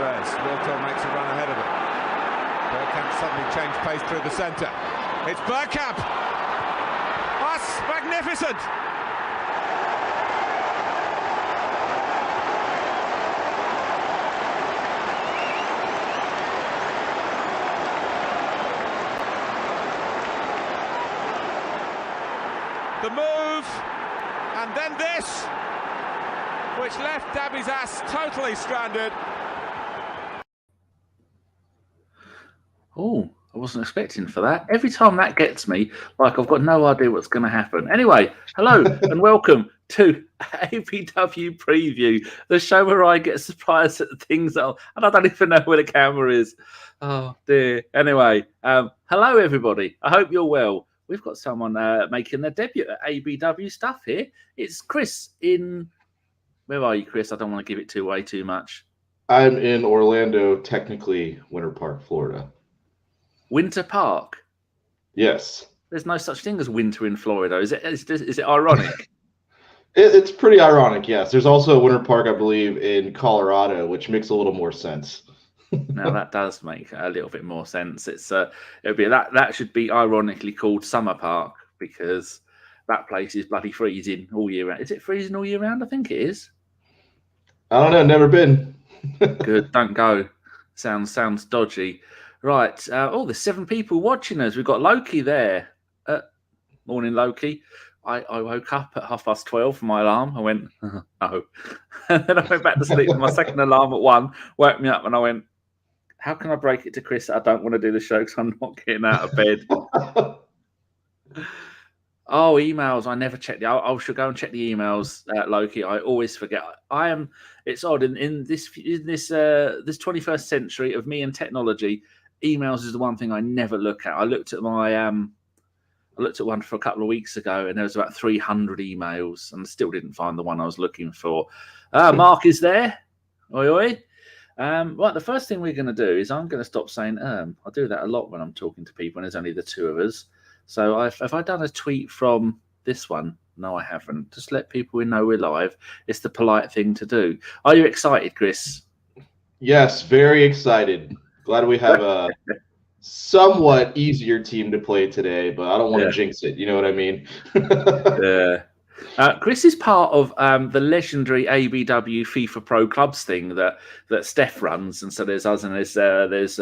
Tavares. Wilco makes a run ahead of him. Bergkamp suddenly changed pace through the centre. It's Bergkamp! That's magnificent! The move, and then this, which left Dabby's ass totally stranded. Oh, I wasn't expecting for that. Every time that gets me, like I've got no idea what's going to happen. Anyway, hello and welcome to ABW Preview, the show where I get surprised at the things and I don't even know where the camera is. Oh dear. Anyway, hello everybody. I hope you're well. We've got someone making their debut at ABW stuff here. It's Chris in... Where are you, Chris? I don't want to give it away too much. I'm in Orlando, technically Winter Park, Florida. Winter Park? Yes. There's no such thing as winter in Florida. Is it ironic? It's pretty ironic, yes. There's also a Winter Park, I believe, in Colorado, which makes a little more sense. Now that does make a little bit more sense. It's it'll be that should be ironically called Summer Park because that place is bloody freezing all year round. Is it freezing all year round? I think it is. I don't know. Never been. Good. Don't go. Sounds dodgy. Right. There's 7 people watching us. We've got Loki there. Morning, Loki. I woke up at 12:30 for my alarm. I went, oh. And then I went back to sleep. My second alarm at 1 woke me up and I went, how can I break it to Chris that I don't want to do the show because I'm not getting out of bed? Oh, emails. I never check I should go and check the emails, Loki. I always forget. It's odd. In this 21st century of me and technology, emails is the one thing I never look at. I looked at one for a couple of weeks ago and there was about 300 emails and still didn't find the one I was looking for. Mark is there. Oi, oi. Right, the first thing we're going to do is I'm going to stop saying I do that a lot when I'm talking to people and there's only the two of us. So have I done a tweet from this one? No, I haven't. Just let people know we're live. It's the polite thing to do. Are you excited, Chris? Yes, very excited. Glad we have a somewhat easier team to play today, but I don't want to jinx it. You know what I mean? Yeah. Chris is part of the legendary ABW FIFA Pro Clubs thing that Steph runs, and so there's us and there's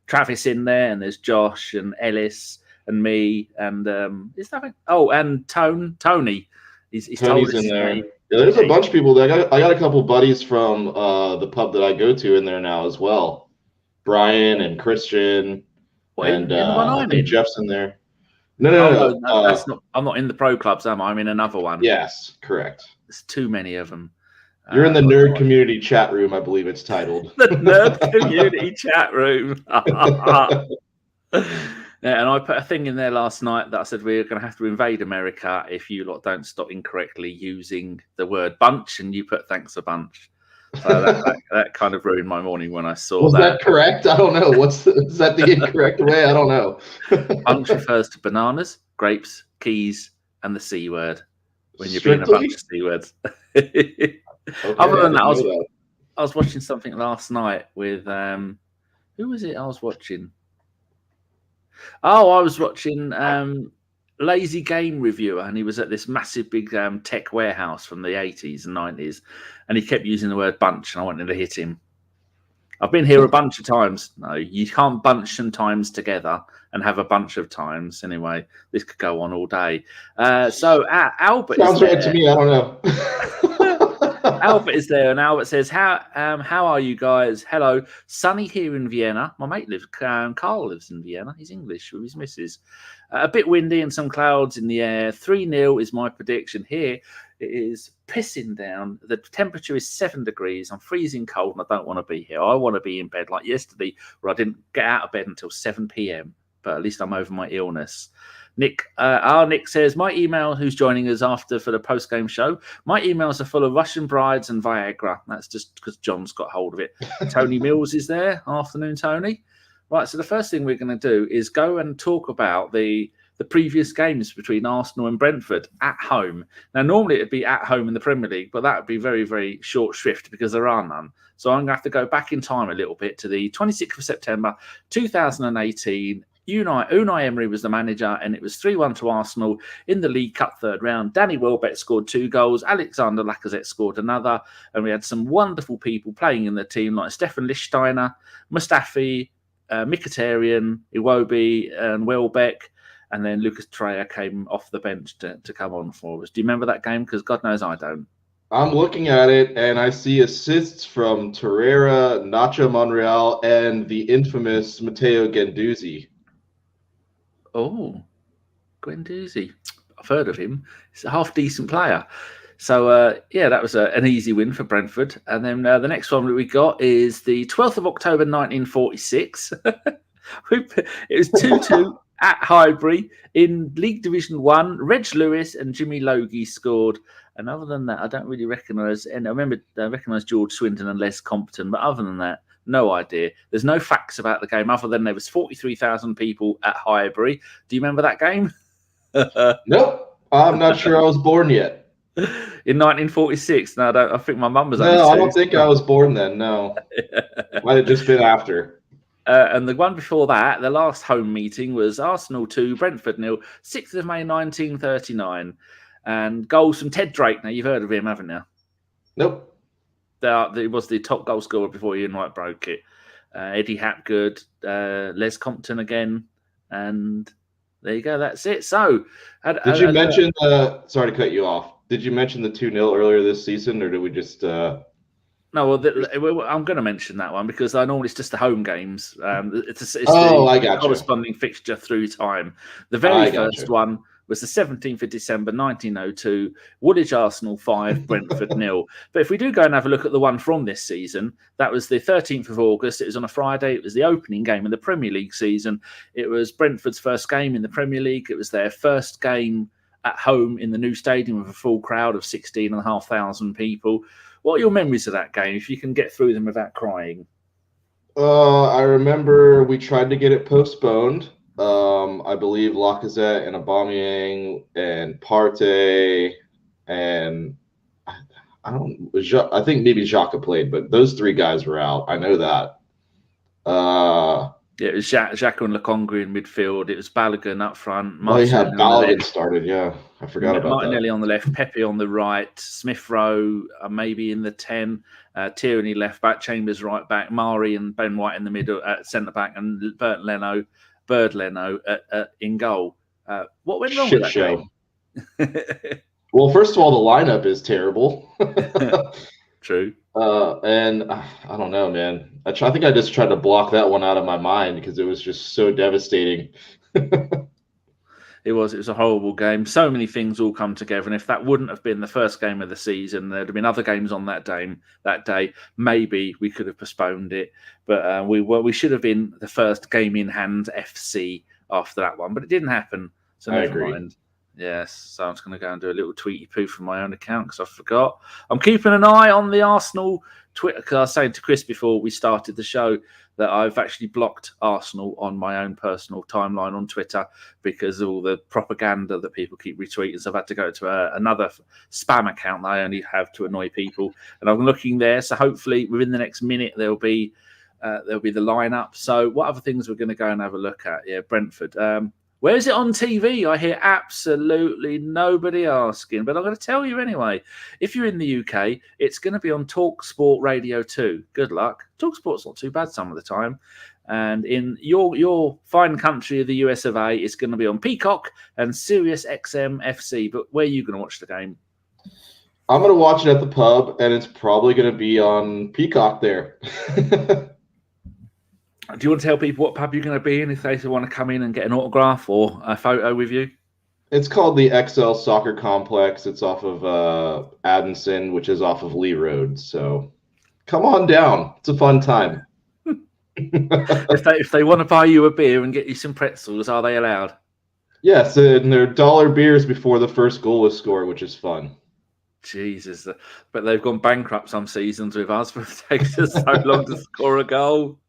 Travis in there, and there's Josh and Ellis and me, and is that and Tony. He's Tony's in there. Yeah, there's a bunch of people there. I got a couple buddies from the pub that I go to in there now as well. Brian and Christian, and I think Jeff's in there. No. That's not. I'm not in the pro clubs, am I? I'm in another one. Yes, correct. There's too many of them. You're in the nerd community chat room, I believe it's titled. The nerd community chat room. Yeah, and I put a thing in there last night that I said we're going to have to invade America if you lot don't stop incorrectly using the word bunch, and you put thanks a bunch. So that kind of ruined my morning when I saw that. Was that correct? I don't know. Is that the incorrect way? I don't know. Bunch refers to bananas, grapes, keys, and the C word when you're being a bunch of C words. Okay, other than that, I was watching something last night with who was it I was watching? Oh, I was watching Lazy Game Reviewer, and he was at this massive big tech warehouse from the 80s and 90s, and he kept using the word bunch, and I wanted to hit him. I've been here a bunch of times. No, you can't bunch some times together and have a bunch of times. Anyway, this could go on all day. So Albert sounds right to me. I don't know. Albert is there, and Albert says, "How are you guys? Hello, sunny here in Vienna. My mate Carl lives in Vienna. He's English with his missus. A bit windy and some clouds in the air. 3-0 is my prediction here. It is pissing down. The temperature is 7 degrees. I'm freezing cold, and I don't want to be here. I want to be in bed like yesterday, where I didn't get out of bed until 7 p.m. But at least I'm over my illness." Nick says, my email, who's joining us for the post-game show, my emails are full of Russian brides and Viagra. That's just because John's got hold of it. Tony Mills is there. Afternoon, Tony. Right, so the first thing we're going to do is go and talk about the the previous games between Arsenal and Brentford at home. Now, normally it'd be at home in the Premier League, but that would be very, very short shrift because there are none. So I'm going to have to go back in time a little bit to the 26th of September, 2018. Unai Emery was the manager, and it was 3-1 to Arsenal in the League Cup third round. Danny Welbeck scored 2 goals. Alexandre Lacazette scored another. And we had some wonderful people playing in the team like Stefan Lichtsteiner, Mustafi, Mkhitaryan, Iwobi, and Welbeck. And then Lucas Torreira came off the bench to come on for us. Do you remember that game? Because God knows I don't. I'm looking at it, and I see assists from Torreira, Nacho Monreal, and the infamous Matteo Guendouzi. Oh, Guendouzi. I've heard of him. He's a half-decent player. So, that was an easy win for Brentford. And then the next one that we got is the 12th of October, 1946. It was 2-2 at Highbury in League Division 1. Reg Lewis and Jimmy Logie scored. And other than that, I don't really recognise. And I recognise George Swindon and Les Compton. But other than that, no idea. There's no facts about the game other than there was 43,000 people at Highbury. Do you remember that game? Nope. I'm not sure I was born yet. In 1946? No, I think my mum was. No, I don't think I was born then. No, might have just been after. And the one before that, the last home meeting was Arsenal 2, Brentford 0, 6th of May 1939, and goals from Ted Drake. Now you've heard of him, haven't you? Nope. He was the top goal scorer before Ian Wright broke it. Eddie Hapgood, Les Compton again, and there you go. That's it. So, did you mention? Sorry to cut you off. Did you mention the 2-0 earlier this season, or did we just? No, well, I'm going to mention that one because I know it's just the home games. It's the corresponding fixture through time. The very first one was the 17th of December 1902, Woolwich Arsenal 5, Brentford 0. But if we do go and have a look at the one from this season, that was the 13th of August. It was on a Friday. It was the opening game of the Premier League season. It was Brentford's first game in the Premier League. It was their first game at home in the new stadium with a full crowd of 16,500 people. What are your memories of that game, if you can get through them without crying? I remember we tried to get it postponed. I believe Lacazette and Aubameyang and Partey and I think maybe Xhaka played, but those 3 guys were out. I know that. It was Xhaka and Lokonga in midfield. It was Balogun up front. Balogun started, yeah. I forgot about Martinelli on the left, Pepe on the right, Smith Rowe maybe in the 10, Tierney left back, Chambers right back, Mari and Ben White in the middle at centre back, and Bird Leno in goal. What went wrong with that game? Well, first of all, the lineup is terrible. True. And I don't know, man. I think I just tried to block that one out of my mind because it was just so devastating. It was a horrible game. So many things all come together. And if that wouldn't have been the first game of the season, there'd have been other games on that day. Maybe we could have postponed it. But we should have been the first game in hand FC after that one. But it didn't happen. So never mind. Yes, so I'm just going to go and do a little tweety poo from my own account because I forgot. I'm keeping an eye on the Arsenal Twitter because I was saying to Chris before we started the show that I've actually blocked Arsenal on my own personal timeline on Twitter because of all the propaganda that people keep retweeting. So I've had to go to another spam account that I only have to annoy people. And I'm looking there. So hopefully within the next minute, there'll be the lineup. So what other things we're going to go and have a look at? Yeah, Brentford. Where is it on TV? I hear absolutely nobody asking, but I'm going to tell you anyway. If you're in the UK, it's going to be on Talk Sport Radio 2. Good luck. Talk Sport's not too bad some of the time. And in your fine country of the US of A, it's going to be on Peacock and Sirius XM FC. But where are you going to watch the game? I'm going to watch it at the pub, and it's probably going to be on Peacock there. Do you want to tell people what pub you're going to be in if they want to come in and get an autograph or a photo with you? It's called the XL Soccer Complex. It's off of Addison, which is off of Lee Road. So come on down. It's a fun time. If they want to buy you a beer and get you some pretzels, are they allowed? Yes, and they're $1 beers before the first goal is scored, which is fun. Jesus, but they've gone bankrupt some seasons with us, but it takes us so long to score a goal.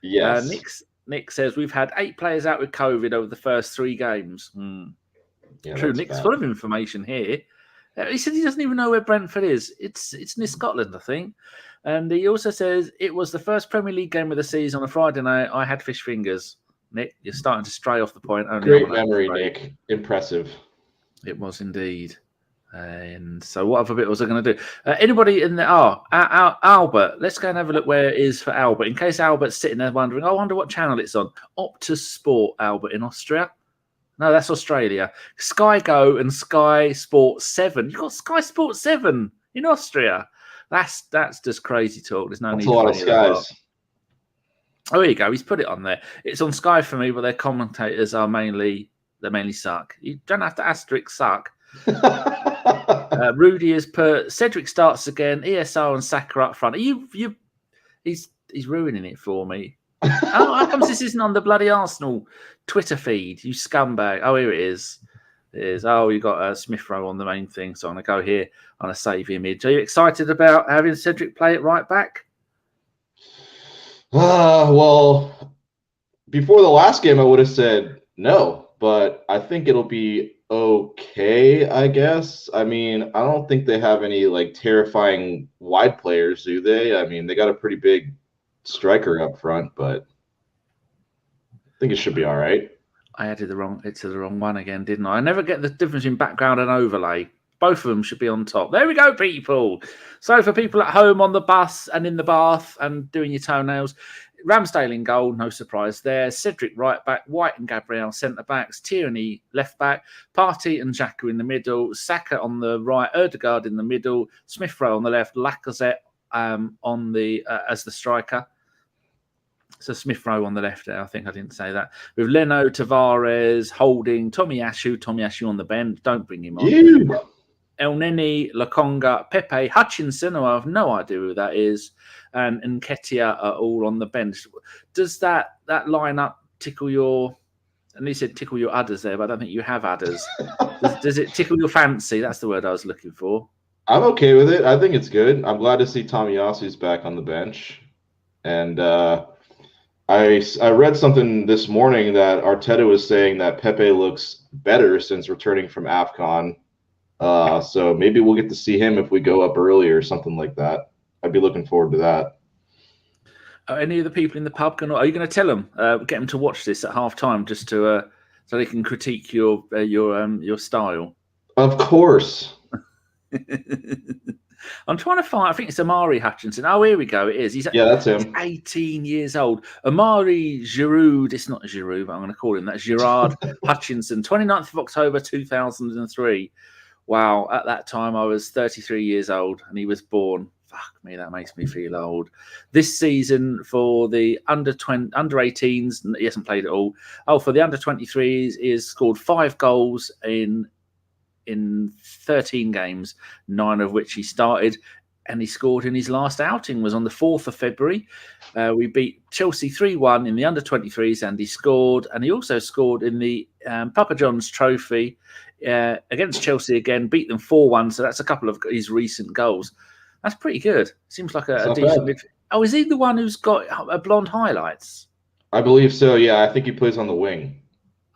Yes. Nick says, we've had 8 players out with COVID over the first 3 games. Yeah, true. Nick's full of information here. He said he doesn't even know where Brentford is. It's near Scotland, I think. And he also says, it was the first Premier League game of the season on a Friday night. I had fish fingers. Nick, you're starting to stray off the point. Great memory, Nick. Impressive. It was indeed. And so what other bit was I going to do? Anybody in there? Albert. Let's go and have a look where it is for Albert. In case Albert's sitting there wondering, I wonder what channel it's on. Optus Sport, Albert, in Austria. No, that's Australia. Sky Go and Sky Sport 7. You've got Sky Sport 7 in Austria. That's just crazy talk. There's no need. That's a lot of Skies. Oh, here you go. He's put it on there. It's on Sky for me, but their commentators are mainly suck. You don't have to asterisk suck. Rudy has put Cedric starts again. ESR and Saka up front. He's ruining it for me. Oh, how comes this isn't on the bloody Arsenal Twitter feed? You scumbag! Oh, here it is. It is. Oh, you got Smith Rowe on the main thing. So I'm gonna go here on a save image. Are you excited about having Cedric play it right back? Well, before the last game, I would have said no, but I think it'll be okay, I guess. I mean, I don't think they have any like terrifying wide players, do they? I mean, they got a pretty big striker up front, but I think it should be all right. I added the wrong one again, didn't I? I never get the difference in background and overlay. Both of them should be on top. There we go, people. So for people at home on the bus and in the bath and doing your toenails, Ramsdale in goal, no surprise there. Cedric right back, White and Gabriel centre backs, Tierney left back, Partey and Xhaka in the middle, Saka on the right, Ødegaard in the middle, Smith Rowe on the left, Lacazette on the as the striker. So Smith Rowe on the left there. I think I didn't say that. With Leno, Tavares, Holding, Tomiyasu on the bench. Don't bring him on. El Neni, Lokonga, Pepe, Hutchinson, who I have no idea who that is, and Nketiah are all on the bench. Does that lineup tickle your? And he said tickle your udders there, but I don't think you have udders. does it tickle your fancy? That's the word I was looking for. I'm okay with it. I think it's good. I'm glad to see Tomiyasu's back on the bench, and I read something this morning that Arteta was saying that Pepe looks better since returning from AFCON. So maybe we'll get to see him if we go up early or something like that. I'd be looking forward to that. Any of the people in the pub are you going to tell them, get them to watch this at half time just to so they can critique your style? Of course. I'm trying to find. I think it's Amari Hutchinson. Oh, here we go. It is. That's him. He's 18 years old. Amari Giroud. It's not Giroud, but I'm going to call him that. Gerard Hutchinson. 29th of October 2003. Wow. At that time, I was 33 years old, and he was born. Fuck me, that makes me feel old. This season for the under 18s, he hasn't played at all. Oh, for the under 23s, he has scored 5 goals in 13 games, 9 of which he started, and he scored in his last outing was on the 4th of February. We beat Chelsea 3-1 in the under-23s, and he scored, and he also scored in the Papa John's Trophy against Chelsea again, beat them 4-1, so that's a couple of his recent goals. That's pretty good. Seems like a decent midfield. Oh, is he the one who's got blonde highlights? I believe so, yeah. I think he plays on the wing.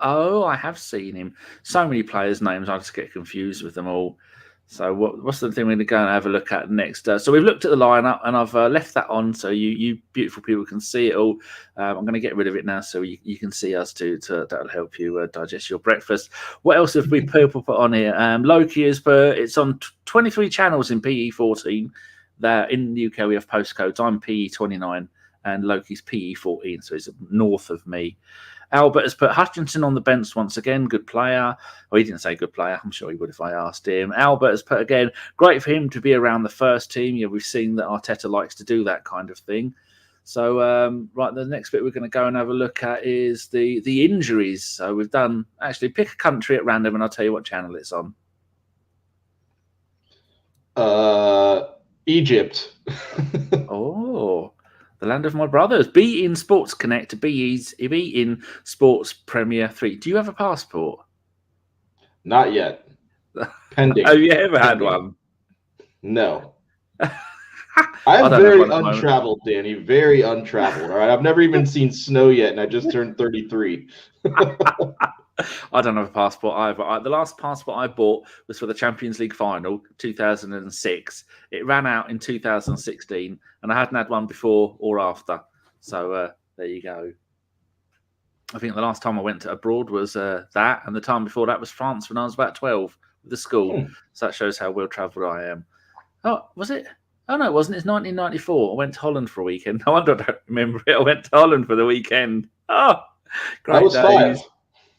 Oh, I have seen him. So many players' names, I just get confused with them all. So what's the thing we're going to go and have a look at next? So we've looked at the lineup, and I've left that on so you beautiful people can see it all. I'm going to get rid of it now so you can see us too. That'll help you digest your breakfast. What else have we put on here? Loki is it's on 23 channels in PE14. There in the UK we have postcodes. I'm PE29 and Loki's PE14, so he's north of me. Albert has put Hutchinson on the bench once again. Good player. Well, he didn't say good player. I'm sure he would if I asked him. Albert has put again, great for him to be around the first team. Yeah, we've seen that Arteta likes to do that kind of thing. So, right, the next bit we're going to go and have a look at is the injuries. So we've done, actually, pick a country at random and I'll tell you what channel it's on. Egypt. Oh. The land of my brothers. Be in Sports Connect. Be in Sports Premier 3. Do you have a passport? Not yet. Pending. Have you ever had one? No. I'm very untraveled, Danny. Very untraveled. All right. I've never even seen snow yet, and I just turned 33. I don't have a passport either. The last passport I bought was for the Champions League final, 2006. It ran out in 2016, and I hadn't had one before or after. So there you go. I think the last time I went abroad was that, and the time before that was France when I was about 12 with the school. So that shows how well travelled I am. Oh, was it? Oh, no, it wasn't. It's 1994. I went to Holland for a weekend. No wonder I don't remember it. I went to Holland for the weekend. Oh, great I was days.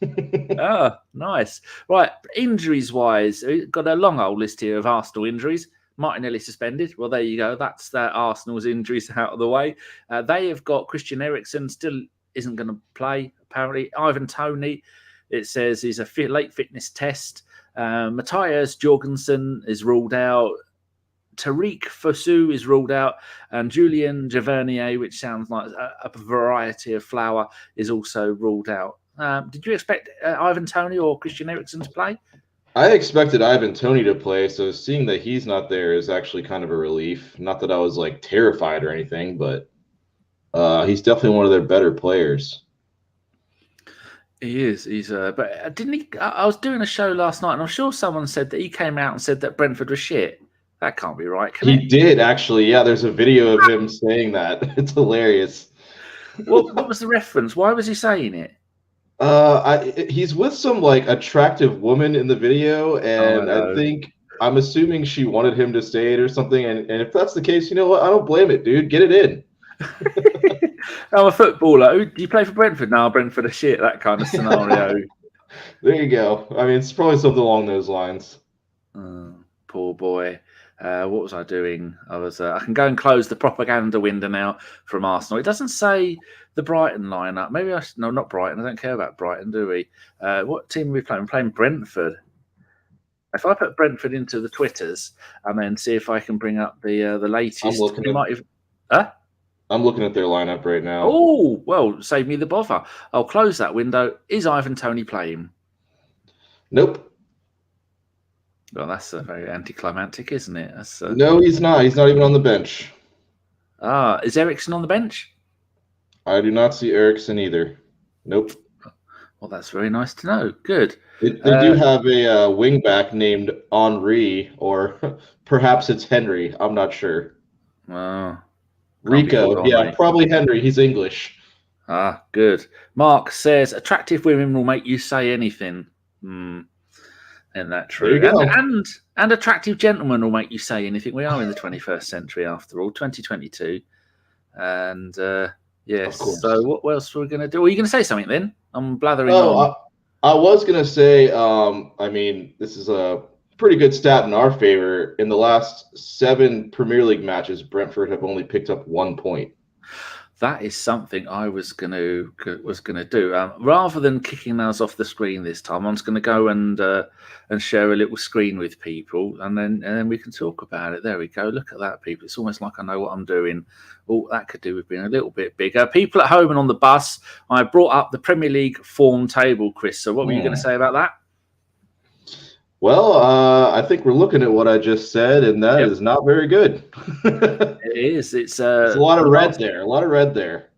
5. Oh, nice. Right, injuries-wise, we've got a long old list here of Arsenal injuries. Martinelli suspended. Well, there you go. That's Arsenal's injuries out of the way. They have got Christian Eriksen still isn't going to play, apparently. Ivan Toney, it says, is a late fitness test. Matthias Jorgensen is ruled out. Tariq Fosu is ruled out, and Julian Javernier, which sounds like a variety of flower, is also ruled out. Did you expect Ivan Toney or Christian Eriksen to play? I expected Ivan Toney to play, so seeing that he's not there is actually kind of a relief. Not that I was like terrified or anything, but he's definitely one of their better players. He is. But didn't he? I was doing a show last night, and I'm sure someone said that he came out and said that Brentford was shit. That can't be right, can it? He did, actually. Yeah, there's a video of him saying that. It's hilarious. What was the reference? Why was he saying it? He's with some like attractive woman in the video, and I'm assuming she wanted him to say it or something. And if that's the case, you know what? I don't blame it, dude. Get it in. I'm a footballer. Do you play for Brentford? No, Brentford are shit. That kind of scenario. There you go. I mean, it's probably something along those lines. Poor boy. What was I doing? I can go and close the propaganda window now from Arsenal. It doesn't say the Brighton lineup. Maybe no, not Brighton. I don't care about Brighton, do we? What team are we playing? We're playing Brentford. If I put Brentford into the Twitters and then see if I can bring up the latest, I'm looking at their lineup right now. Oh, well, save me the bother. I'll close that window. Is Ivan Toney playing? Nope. Well, that's very anticlimactic, isn't it? No, he's not. He's not even on the bench. Is Eriksen on the bench? I do not see Eriksen either. Nope. Well, that's very nice to know. Good. They do have a wing-back named Henri, or perhaps it's Henry. I'm not sure. Rico. Yeah, probably Henry. He's English. Good. Mark says, attractive women will make you say anything. Isn't that true? And attractive gentlemen will make you say anything. We are in the 21st century, after all, 2022. And yes. So what else were we going to do? Were you going to say something then? I'm blathering on. I was going to say, I mean, this is a pretty good stat in our favor. In the last 7 Premier League matches, Brentford have only picked up 1 point. That is something I was going to do. Rather than kicking those off the screen this time, I'm just going to go and share a little screen with people, and then we can talk about it. There we go. Look at that, people. It's almost like I know what I'm doing. Oh, that could do with being a little bit bigger. People at home and on the bus, I brought up the Premier League form table, Chris. So what were you going to say about that? Well, I think we're looking at what I just said, and that is not very good. It is. It's a lot of red there. A lot of red there.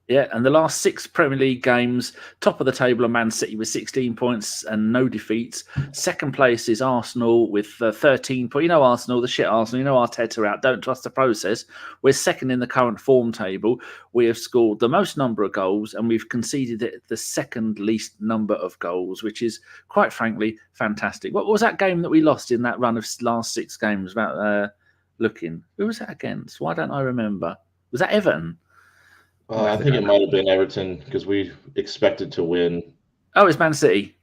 Yeah, and the last 6 Premier League games, top of the table are Man City with 16 points and no defeats. Second place is Arsenal with 13 points. You know Arsenal, the shit Arsenal. You know Arteta out. Don't trust the process. We're second in the current form table. We have scored the most number of goals, and we've conceded the second least number of goals, which is, quite frankly, fantastic. What was that game that we lost in that run of last 6 games about looking? Who was that against? Why don't I remember? Was that Everton? I think it might have been Everton because we expected to win. Oh, it's Man City.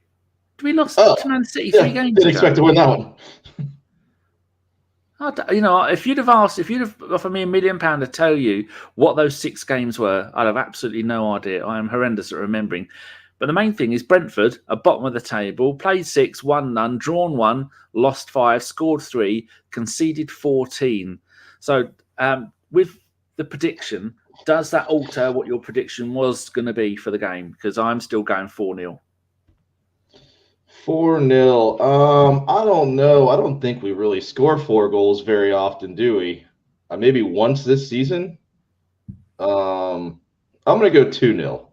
We lost to Man City 3 games ago. Didn't expect to win that one. If you'd have offered me £1 million to tell you what those 6 games were, I'd have absolutely no idea. I am horrendous at remembering. But the main thing is Brentford are bottom of the table, played 6, won none, drawn 1, lost 5, scored 3, conceded 14. So with the prediction, does that alter what your prediction was going to be for the game? Because I'm still going 4-0. 4-0. I don't know. I don't think we really score 4 goals very often, do we? maybe once this season. I'm going to go 2-0.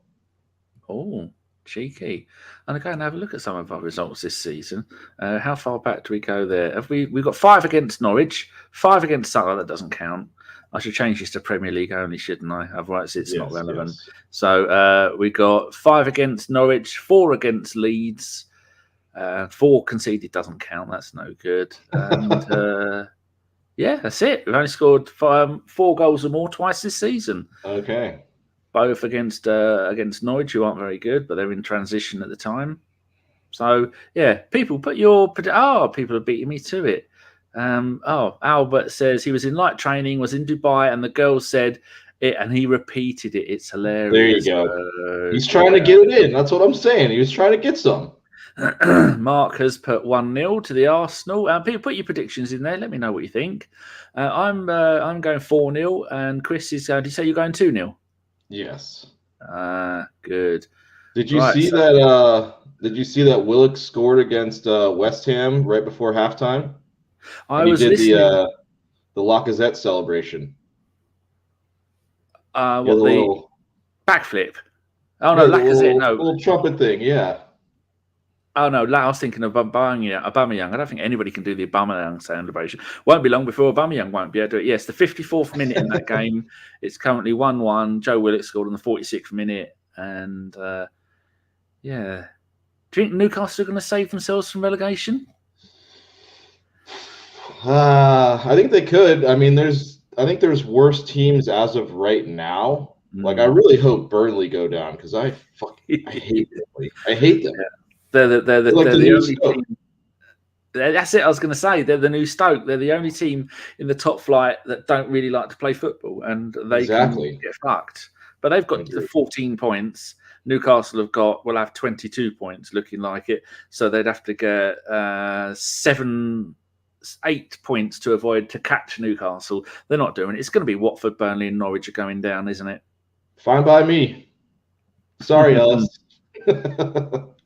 Oh, cheeky. And again, have a look at some of our results this season. How far back do we go there? We've got 5 against Norwich, 5 against Saka. That doesn't count. I should change this to Premier League only, shouldn't I? Otherwise, it's not relevant. Yes. So we got 5 against Norwich, 4 against Leeds. 4 conceded doesn't count. That's no good. And yeah, that's it. We've only scored 4 goals or more twice this season. Okay. Both against Norwich, who aren't very good, but they're in transition at the time. So yeah, people put your people are beating me to it. Albert says he was in light training, was in Dubai, and the girl said it, and he repeated it. It's hilarious. There you go. He's trying to get it in. That's what I'm saying. He was trying to get some. Mark has put 1-0 to the Arsenal. People, put your predictions in there. Let me know what you think. I'm going 4-0, and Chris is going. Did you say you're going 2-0? Yes. Good. Did you see that? Did you see that Willock scored against West Ham right before halftime? I was listening. The Lacazette celebration. What the little backflip? Oh no, Lacazette. No, little trumpet thing. Yeah. Oh no, I was thinking of Aubameyang. I don't think anybody can do the Aubameyang celebration. Won't be long before Aubameyang won't be able to do it. Yes, the 54th minute in that game. It's currently 1-1. Joe Willock scored on the 46th minute, and yeah. Do you think Newcastle are going to save themselves from relegation? I think they could. I mean, I think there's worse teams as of right now. Like, I really hope Burnley go down because I hate Burnley. I hate them. Yeah. They're the only team. That's it. I was going to say they're the new Stoke. They're the only team in the top flight that don't really like to play football, and they can get fucked. But they've got the 14 points. Newcastle will have 22 points, looking like it. So they'd have to get 8 points to catch Newcastle. They're not doing it. It's going to be Watford, Burnley, and Norwich are going down, isn't it? Fine by me. Sorry, Ellis.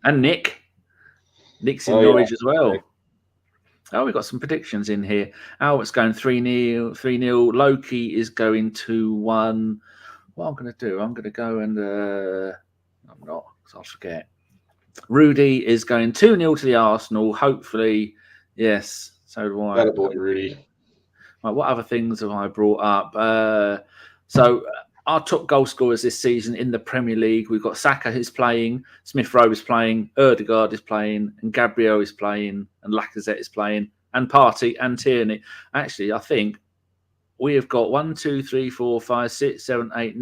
And Nick's in Norwich as well. Oh, we've got some predictions in here. Albert's going 3-0. Loki is going 2-1. What I'm going to do, I'm going to go and I'm not, because I'll forget. Rudy is going 2-0 to the Arsenal. Hopefully, yes. So do I. Attaboy, Rudy. Right, what other things have I brought up? So our top goal scorers this season in the Premier League, we've got Saka who's playing, Smith Rowe is playing, Ødegaard is playing, and Gabriel is playing, and Lacazette is playing, and Partey and Tierney. Actually, I think we have got 1, 2, 3, 4, 5, 6, 7, 8,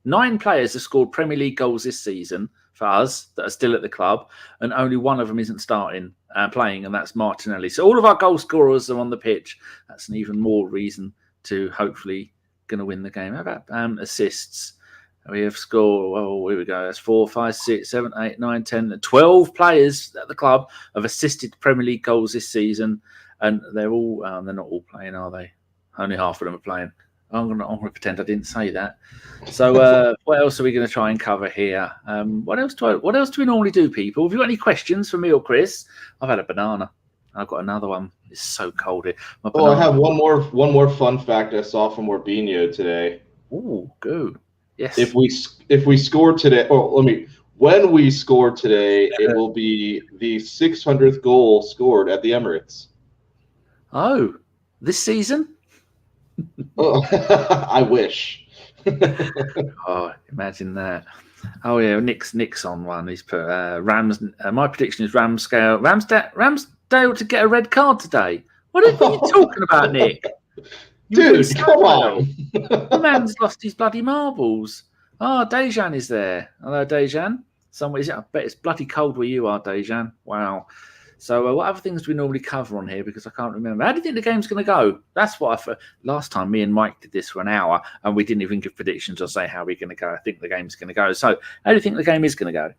9 players have scored Premier League goals this season for us that are still at the club, and only one of them isn't playing, and that's Martinelli. So all of our goal scorers are on the pitch. That's an even more reason to hopefully going to win the game. How about assists? We have scored, here we go. That's 4, 5, 6, 7, 8, 9, 10, 12 players at the club have assisted Premier League goals this season, and they're all they're not all playing, are they? Only half of them are playing. I'm gonna pretend I didn't say that. So what else are we going to try and cover here? What else do we normally do, people? Have you got any questions for me or Chris? I've had a banana. I've got another one. It's so cold here. I have one more fun fact I saw from Orbinho today. Oh, go. Yes. If we score today, when we score today, it will be the 600th goal scored at the Emirates. Oh, this season? Oh, I wish. Oh, imagine that. Oh yeah, Nick's on one. He's put my prediction is Ramsdale to get a red card today. What are you talking about, Nick? Dude, come on. The man's lost his bloody marbles. Oh, Dejan is there. Hello, Dejan. I bet it's bloody cold where you are, Dejan. Wow. So what other things do we normally cover on here? Because I can't remember. How do you think the game's going to go? That's what last time me and Mike did this for an hour, and we didn't even give predictions or say how we're going to go. I think the game's going to go. So how do you think the game is going to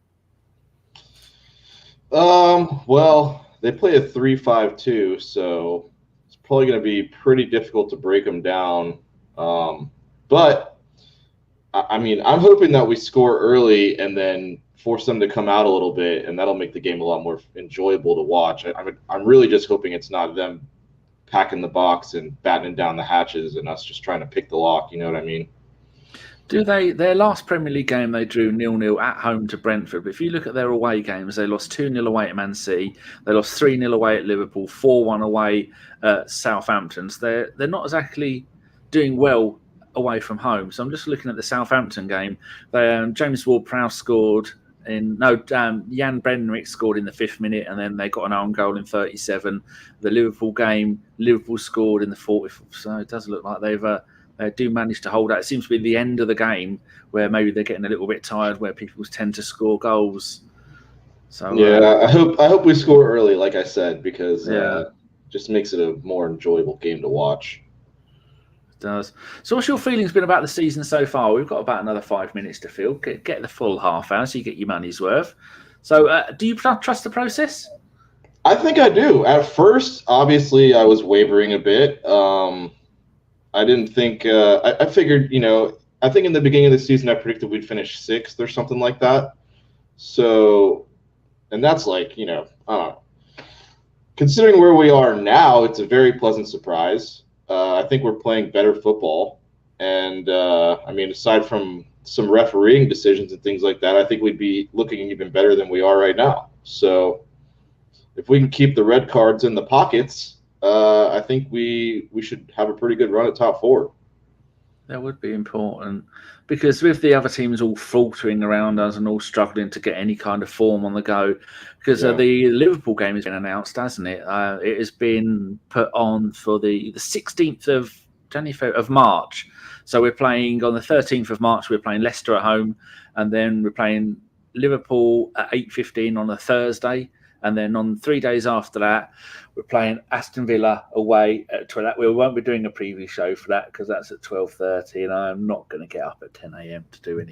go? Well, they play a 3-5-2, so it's probably going to be pretty difficult to break them down. But I mean, I'm hoping that we score early and then force them to come out a little bit, and that'll make the game a lot more enjoyable to watch. I'm really just hoping it's not them packing the box and battening down the hatches and us just trying to pick the lock. You know what I mean? Their last Premier League game, they drew 0-0 at home to Brentford. But if you look at their away games, they lost 2-0 away at Man City. They lost 3-0 away at Liverpool, 4-1 away at Southampton. So they're not exactly doing well away from home. So I'm just looking at the Southampton game. James Ward-Prowse scored Jan Brenwick scored in the 5th minute, and then they got an own goal in 37. The Liverpool game, Liverpool scored in the 40th. So it does look like they do manage to hold out. It seems to be the end of the game where maybe they're getting a little bit tired, where people tend to score goals. So I hope we score early, like I said, because just makes it a more enjoyable game to watch. Does. So what's your feelings been about the season so far? We've got about another 5 minutes to fill. Get the full half hour so you get your money's worth. So do you trust the process? I think I do. At first, obviously, I was wavering a bit. I didn't think I figured, I think in the beginning of the season I predicted we'd finish 6th or something like that. So, and that's like, I don't know. Considering where we are now, it's a very pleasant surprise. I think we're playing better football. And, aside from some refereeing decisions and things like that, I think we'd be looking even better than we are right now. So if we can keep the red cards in the pockets, I think we should have a pretty good run at top 4. That would be important, because with the other teams all faltering around us and all struggling to get any kind of form on the go, because the Liverpool game has been announced, hasn't it? It has been put on for the 16th of March. So we're playing on the 13th of March. We're playing Leicester at home, and then we're playing Liverpool at 8:15 on a Thursday. And then on 3 days after that, we're playing Aston Villa away at 12. We won't be doing a preview show for that because that's at 12:30, and I'm not going to get up at 10 a.m. to do any.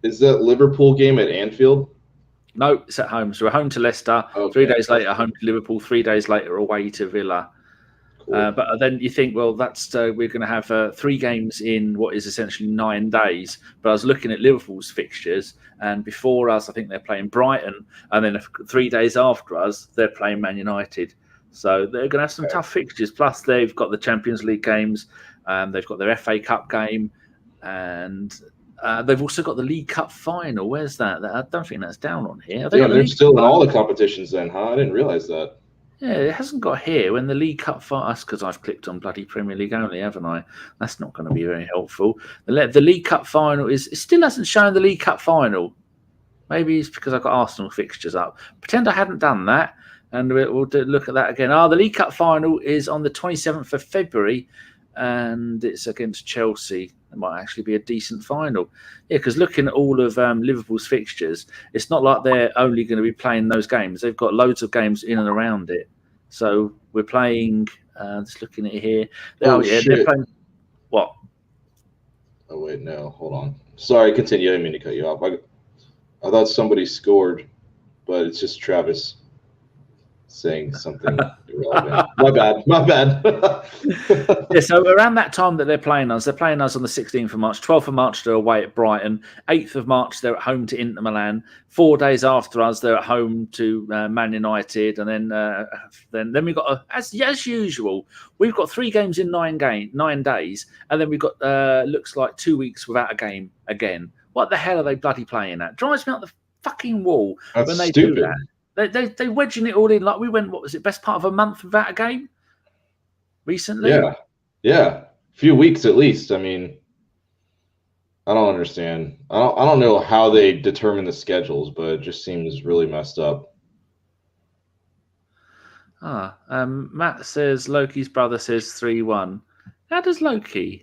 Is that Liverpool game at Anfield? No, it's at home. So we're home to Leicester. Okay. 3 days later, home to Liverpool. 3 days later, away to Villa. Cool. But then you think, well, that's we're going to have 3 games in what is essentially 9 days. But I was looking at Liverpool's fixtures, and before us, I think they're playing Brighton, and then 3 days after us, they're playing Man United. So they're going to have some tough fixtures. Plus, they've got the Champions League games, they've got their FA Cup game, and they've also got the League Cup final. Where's that? I don't think that's down on here. They're still in all the competitions then, huh? I didn't realize that. Yeah, it hasn't got here when the League Cup final. That's because I've clicked on bloody Premier League only, haven't I? That's not going to be very helpful. The League Cup final it still hasn't shown the League Cup final. Maybe it's because I've got Arsenal fixtures up. Pretend I hadn't done that, and we'll look at that again. The League Cup final is on the 27th of February, and it's against Chelsea. It might actually be a decent final. Yeah, because looking at all of Liverpool's fixtures, it's not like they're only going to be playing those games. They've got loads of games in and around it. So we're playing, just looking at it here. Shit. They're playing, what? Oh, wait, no. Hold on. Sorry, continue. I didn't mean to cut you off. I thought somebody scored, but it's just Travis saying something irrelevant. My bad. Yeah, so around that time that they're playing us on the 16th of March. 12th of March, they're away at Brighton. 8th of March, they're at home to Inter Milan. 4 days after us, they're at home to Man United. And then we've got, as usual, we've got 3 games in 9 days. And then we've got, looks like 2 weeks without a game again. What the hell are they bloody playing at? Drives me up the fucking wall. That's when they stupid. do that. They wedging it all in like we went. What was it? Best part of a month without a game recently. Yeah, a few weeks at least. I mean, I don't understand. I don't know how they determine the schedules, but it just seems really messed up. Matt says Loki's brother says 3-1. How does Loki?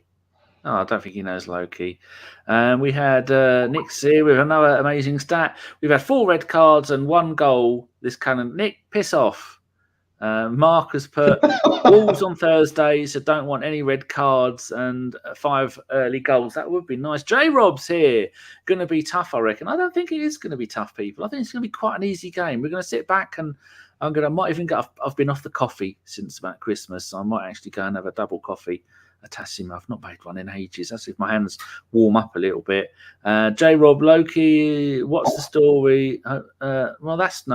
Oh, I don't think he knows Loki. We had Nick's here with another amazing stat. We've had 4 red cards and 1 goal this canon. Nick, piss off. Mark has put Wolves on Thursday, so don't want any red cards and 5 early goals. That would be nice. J-Rob's here. Going to be tough, I reckon. I don't think it is going to be tough, people. I think it's going to be quite an easy game. We're going to sit back and I've been off the coffee since about Christmas, so I might actually go and have a double coffee. A Tassim. I've not made one in ages. That's if my hands warm up a little bit. J-Rob, Loki, what's the story? Well, that's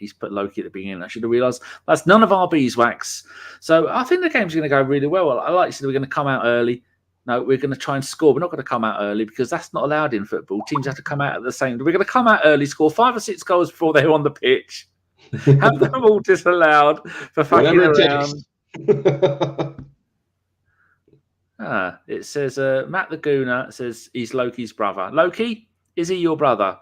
he's put Loki at the beginning. I should have realised that's none of our beeswax. So I think the game's going to go really well. I like to say we're going to come out early. No, we're going to try and score. We're not going to come out early because that's not allowed in football. Teams have to come out at the same. We're going to come out early, score 5 or 6 goals before they're on the pitch. Have them all disallowed for fucking around. It says Matt the Gooner says he's Loki's brother. Loki, is he your brother?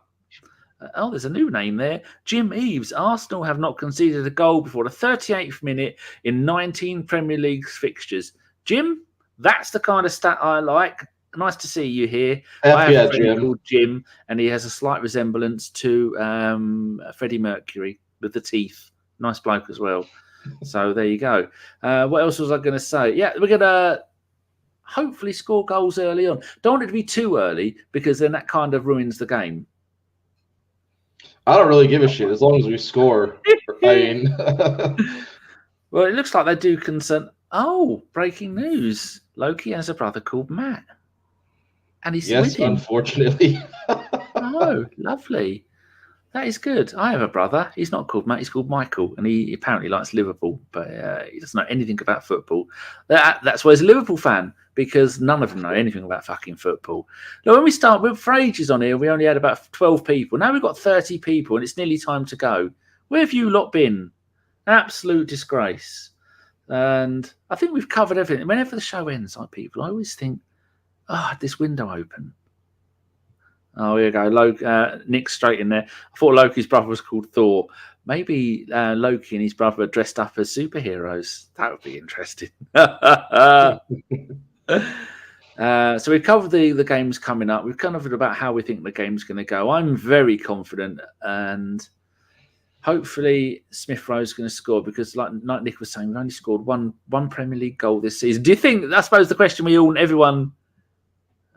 There's a new name there. Jim Eves. Arsenal have not conceded a goal before the 38th minute in 19 Premier League fixtures. Jim, that's the kind of stat I like. Nice to see you here. I have a friend called Jim, and he has a slight resemblance to Freddie Mercury with the teeth. Nice bloke as well. So there you go. What else was I going to say? Yeah, we're going to hopefully score goals early on. Don't want it to be too early because then that kind of ruins the game. I don't really give a shit as long as we score. I mean, well, it looks like they do consent. Oh, breaking news. Loki has a brother called Matt. And he's with him. Unfortunately. Oh, lovely. That is good. I have a brother. He's not called Matt. He's called Michael. And he apparently likes Liverpool, but he doesn't know anything about football. That's why he's a Liverpool fan, because none of them know anything about fucking football. Now, when we start, for ages on here, we only had about 12 people. Now we've got 30 people, and it's nearly time to go. Where have you lot been? Absolute disgrace. And I think we've covered everything. Whenever the show ends, like people, I always think, this window open. Oh, here we go. Nick's straight in there. I thought Loki's brother was called Thor. Maybe Loki and his brother are dressed up as superheroes. That would be interesting. So we've covered the games coming up. We've covered about how we think the game's going to go. I'm very confident, and hopefully Smith Rowe's going to score because, like Nick was saying, we've only scored one Premier League goal this season. Do you think? I suppose the question everyone.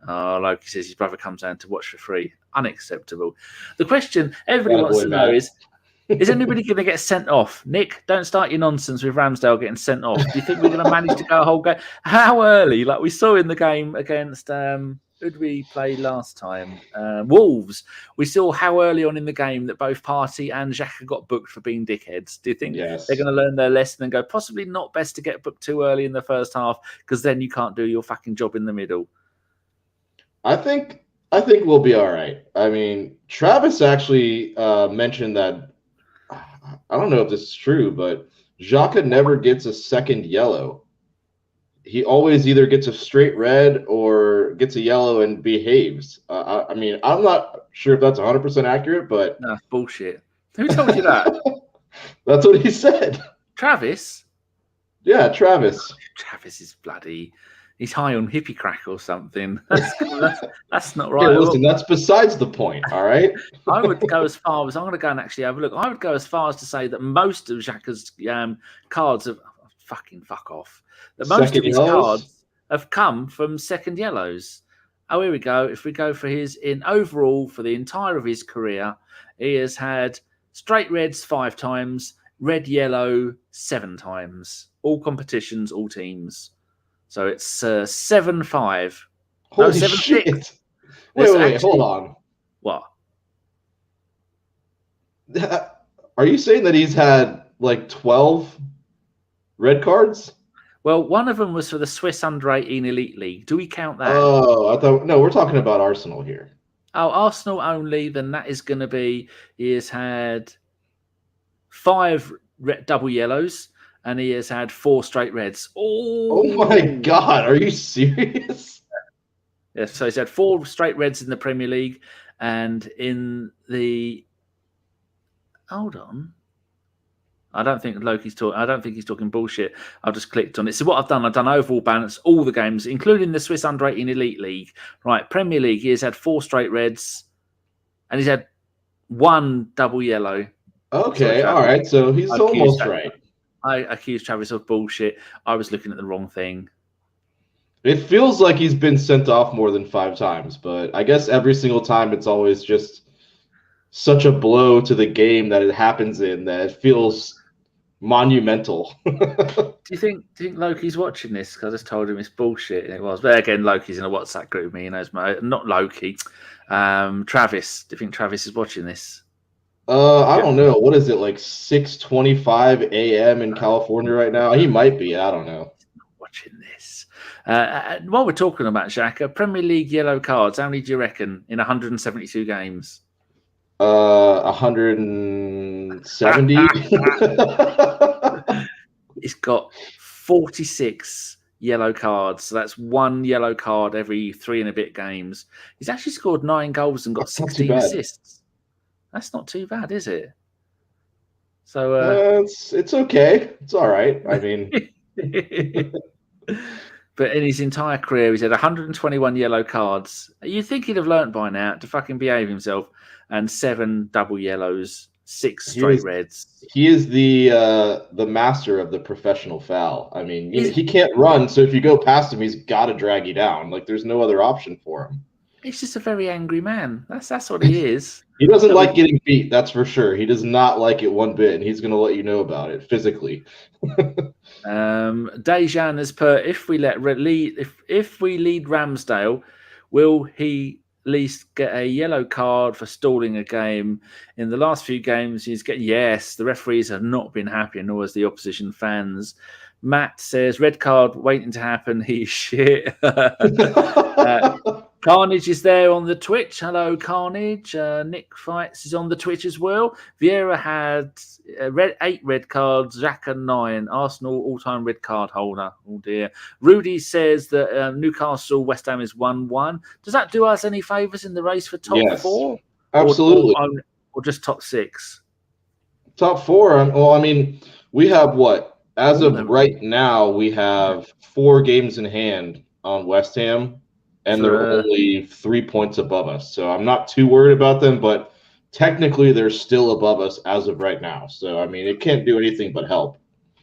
Oh, Loki says his brother comes down to watch for free. Unacceptable. The question everybody wants to know is anybody going to get sent off? Nick, don't start your nonsense with Ramsdale getting sent off. Do you think we're going to manage to go a whole game? How early? Like we saw in the game against, who did we play last time? Wolves. We saw how early on in the game that both Partey and Xhaka got booked for being dickheads. Do you think they're going to learn their lesson and go, possibly not best to get booked too early in the first half because then you can't do your fucking job in the middle? I think we'll be all right. I mean, Travis actually mentioned that, I don't know if this is true, but Xhaka never gets a second yellow. He always either gets a straight red or gets a yellow and behaves. I mean, I'm not sure if that's 100% accurate, but... No, bullshit. Who told you that? That's what he said. Travis? Yeah, Travis. Travis is bloody... He's high on hippie crack or something. That's not right. Hey, listen, that's besides the point, all right? I would go as far as, I'm going to go and actually have a look. I would go as far as to say that most of Xhaka's cards have, fuck off. That most second of his yellows? Cards have come from second yellows. Oh, here we go. If we go for overall, for the entire of his career, he has had straight reds 5 times, red yellow 7 times. All competitions, all teams. So it's 7-5. Holy 7-6. Wait, hold on. What? Are you saying that he's had like 12 red cards? Well, one of them was for the Swiss Under-18 Elite League. Do we count that? Oh, I thought no. We're talking about Arsenal here. Oh, Arsenal only. Then that is going to be. He has had 5 double yellows. And he has had 4 straight reds. Oh my God. Are you serious? Yes. So he's had 4 straight reds in the Premier League. And in the... Hold on. I don't think he's talking bullshit. I've just clicked on it. So what I've done overall balance, all the games, including the Swiss Under-18 Elite League. Right, Premier League, he has had 4 straight reds. And he's had 1 double yellow. Okay, all right. So he's almost right. I accused Travis of bullshit. I was looking at the wrong thing. It feels like he's been sent off more than 5 times, but I guess every single time it's always just such a blow to the game that it happens in that it feels monumental. Do you think Loki's watching this? Because I just told him it's bullshit, and it was. But again, Loki's in a WhatsApp group with me. He knows not Loki. Travis. Do you think Travis is watching this? I don't know. What is it, like 6:25 a.m. in California right now? He might be. I don't know. Watching this. While we're talking about Xhaka, Premier League yellow cards, how many do you reckon in 172 games? 170. He's got 46 yellow cards. So that's one yellow card every 3 and a bit games. He's actually scored 9 goals and got 16 assists. That's not too bad, is it? So it's okay. It's all right. I mean, but in his entire career, he's had 121 yellow cards. You'd think he'd have learnt by now to fucking behave himself. And 7 double yellows, 6 straight reds. He is the master of the professional foul. I mean, he can't run, so if you go past him, he's got to drag you down. Like, there's no other option for him. He's just a very angry man. That's what he is. He doesn't like getting beat, that's for sure. He does not like it one bit, and he's going to let you know about it physically. Dejan has put, if we lead Ramsdale, will he at least get a yellow card for stalling a game? In the last few games, yes, the referees have not been happy, nor has the opposition fans. Matt says, red card waiting to happen. He's shit. Carnage is there on the Twitch. Hello, Carnage. Nick Fights is on the Twitch as well. Vieira had 8 red cards. Xhaka 9. Arsenal all-time red card holder. Oh dear. Rudy says that Newcastle West Ham is 1-1. Does that do us any favours in the race for top 4? Absolutely. Or just top 6? Top 4. Well, I mean, we have what? As of right now, we have 4 games in hand on West Ham. And they're only 3 points above us. So I'm not too worried about them, but technically they're still above us as of right now. So, I mean, it can't do anything but help.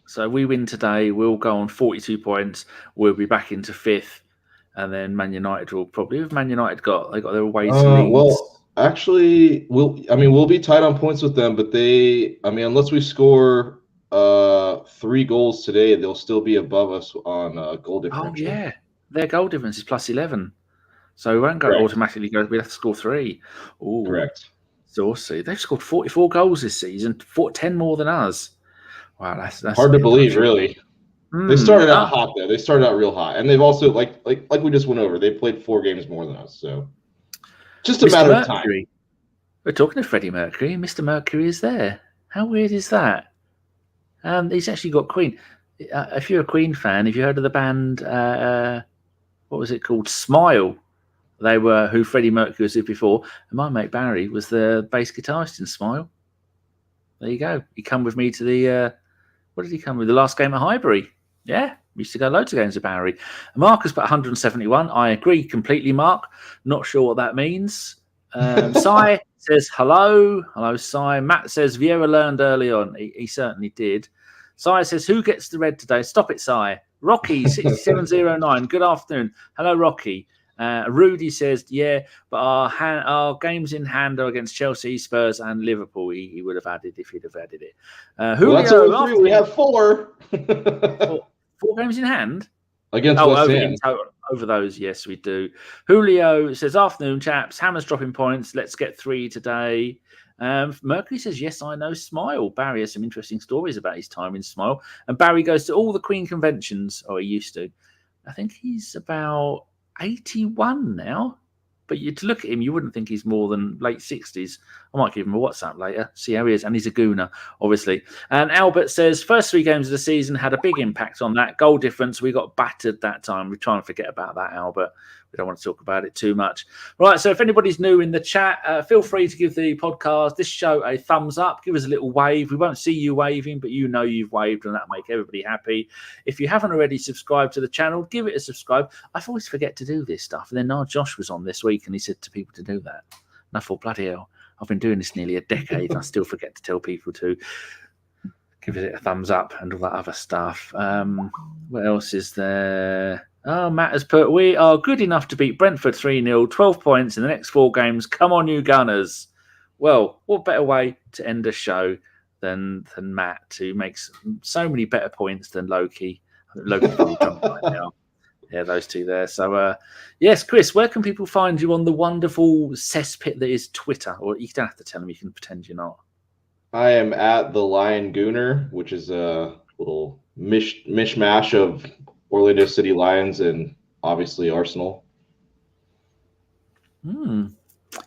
So we win today. We'll go on 42 points. We'll be back into 5th. And then Man United will probably... Have Man United got their away to Leeds? Well, actually, we'll be tight on points with them, but unless we score 3 goals today, they'll still be above us on goal differential. Oh, yeah. Their goal difference is plus 11. So we won't automatically go. We'll have to score 3. Ooh, correct. Saucy. They've scored 44 goals this season, 10 more than us. Wow, that's hard to believe, really. They started out hot, though. They started out real hot. And they've also, like we just went over, they played 4 games more than us. So just a matter of time. We're talking to Freddie Mercury. Mr. Mercury is there. How weird is that? He's actually got Queen. If you're a Queen fan, have you heard of the band... what was it called? Smile. They were who Freddie Mercury was with before. And my mate Barry was the bass guitarist in Smile. There you go. He come with me to the... what did he come with? The last game at Highbury. Yeah. We used to go loads of games with Barry. Mark has put 171. I agree completely, Mark. Not sure what that means. Sai says hello. Hello, Sai. Matt says Vieira learned early on. He certainly did. Sai says, who gets the red today? Stop it, Sai. Rocky 6709. Good afternoon. Hello, Rocky. Rudy says, yeah, but our games in hand are against Chelsea, Spurs, and Liverpool. He would have added if he'd have added it. Julio, that's only 3. We have 4. 4 games in hand against West Ham. Over those, yes, we do. Julio says, afternoon, chaps. Hammer's dropping points. Let's get 3 today. Mercury says, yes, I know Smile. Barry has some interesting stories about his time in Smile. And Barry goes to all the Queen conventions. Or he used to. I think he's about 81 now. But to look at him, you wouldn't think he's more than late 60s. I might give him a WhatsApp later, see how he is. And he's a gooner, obviously. And Albert says, first 3 games of the season had a big impact on that. Goal difference, we got battered that time. We try and forget about that, Albert. We don't want to talk about it too much. Right, so if anybody's new in the chat, feel free to give the podcast, this show, a thumbs up. Give us a little wave. We won't see you waving, but you know you've waved, and that'll make everybody happy. If you haven't already subscribed to the channel, give it a subscribe. I always forget to do this stuff. And then Josh was on this week, and he said to people to do that. And I thought, bloody hell, I've been doing this nearly a decade, and I still forget to tell people to give it a thumbs up and all that other stuff. What else is there? Oh, Matt has put, we are good enough to beat Brentford 3-0, 12 points in the next 4 games. Come on, you Gunners. Well, what better way to end a show than Matt, who makes so many better points than Loki. Loki's probably drunk right now. Yeah, those 2 there. So, yes, Chris, where can people find you on the wonderful cesspit that is Twitter? Or you don't have to tell them, you can pretend you're not. I am at the Lion Gooner, which is a little mishmash of Orlando City Lions and obviously Arsenal.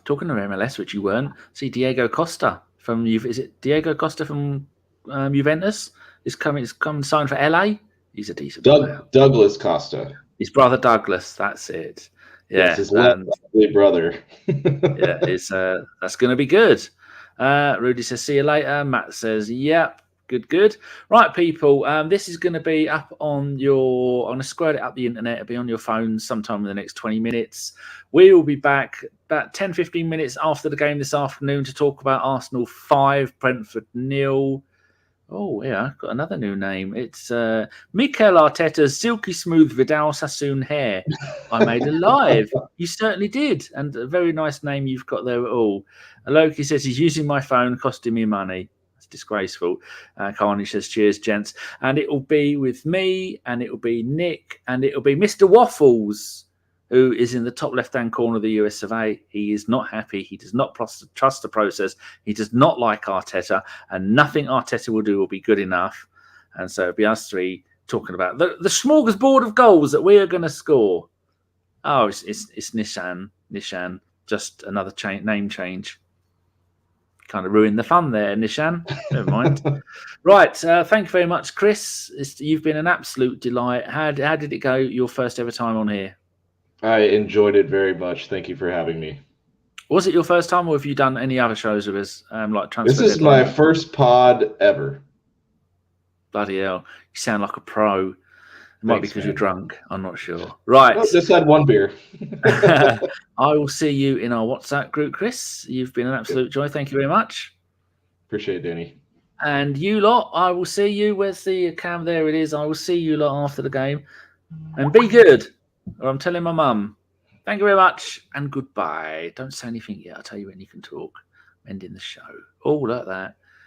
Talking of MLS, which you weren't, see Diego Costa from is it Diego Costa from Juventus? Is coming signed for LA. He's a decent player. Douglas Costa. His brother Douglas. That's it. Yeah, yes, his lovely brother. Yeah, it's that's going to be good. Rudy says, "See you later." Matt says, "Yep, good. Right, people. This is going to be up on your. I'm going to squirt it up the internet. It'll be on your phone sometime in the next 20 minutes. We will be back about 10-15 minutes after the game this afternoon to talk about Arsenal 5, Brentford 0. Oh, yeah, I've got another new name. It's Mikel Arteta's silky smooth Vidal Sassoon hair. I made it live. You certainly did. And a very nice name you've got there at all. Loki says he's using my phone, costing me money. That's disgraceful. Carney says, cheers, gents. And it will be with me, and it will be Nick, and it will be Mr. Waffles, who is in the top left-hand corner of the US of A. He is not happy. He does not trust the process. He does not like Arteta, and nothing Arteta will do will be good enough. And so it'll be us three talking about the smorgasbord of goals that we are going to score. Oh, it's Nishan, just another name change. Kind of ruined the fun there, Nishan. Never mind. Right, thank you very much, Chris. You've been an absolute delight. How did it go your first ever time on here? I enjoyed it very much. Thank you for having me. Was it your first time, or have you done any other shows with us? Like Transfer This is my first pod ever. Bloody hell. You sound like a pro. It might be because you're drunk. I'm not sure. Right. I just had one beer. I will see you in our WhatsApp group, Chris. You've been an absolute joy. Thank you very much. Appreciate it, Danny. And you lot, I will see you. Where's the cam? There it is. I will see you lot after the game. And be good. Or I'm telling my mum. Thank you very much and goodbye. Don't say anything yet. I'll tell you when you can talk. I'm ending the show. Oh, like that.